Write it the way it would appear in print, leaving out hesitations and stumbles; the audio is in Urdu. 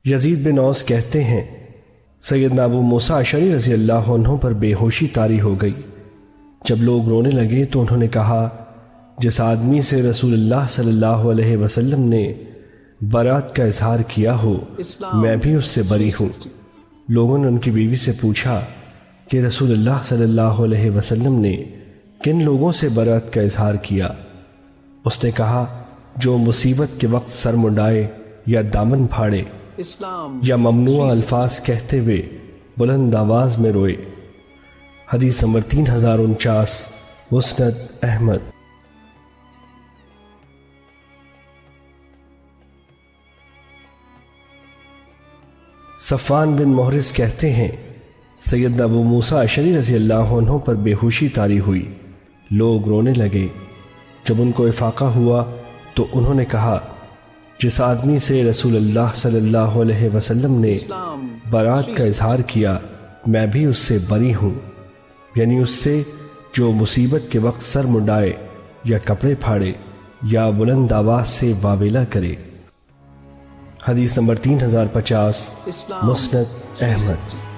یزید بن اوس کہتے ہیں سیدنا ابو موسیٰ اشعری رضی اللہ عنہ پر بے ہوشی طاری ہو گئی۔ جب لوگ رونے لگے تو انہوں نے کہا، جس آدمی سے رسول اللہ صلی اللہ علیہ وسلم نے برات کا اظہار کیا ہو میں بھی اس سے بری ہوں۔ لوگوں نے ان کی بیوی سے پوچھا کہ رسول اللہ صلی اللہ علیہ وسلم نے کن لوگوں سے برات کا اظہار کیا؟ اس نے کہا، جو مصیبت کے وقت سر منڈائے یا دامن پھاڑے یا ممنوع الفاظ کہتے ہوئے بلند آواز میں روئے۔ حدیث نمبر 3049، مسند احمد۔ صفوان بن محرز کہتے ہیں سیدنا ابو موسیٰ اشعری رضی اللہ عنہ پر بے ہوشی طاری ہوئی، لوگ رونے لگے۔ جب ان کو افاقہ ہوا تو انہوں نے کہا، جس آدمی سے رسول اللہ صلی اللہ علیہ وسلم نے برات کا اظہار کیا میں بھی اس سے بری ہوں، یعنی اس سے جو مصیبت کے وقت سر منڈائے یا کپڑے پھاڑے یا بلند آواز سے واویلا کرے۔ حدیث نمبر 3050، مسند احمد۔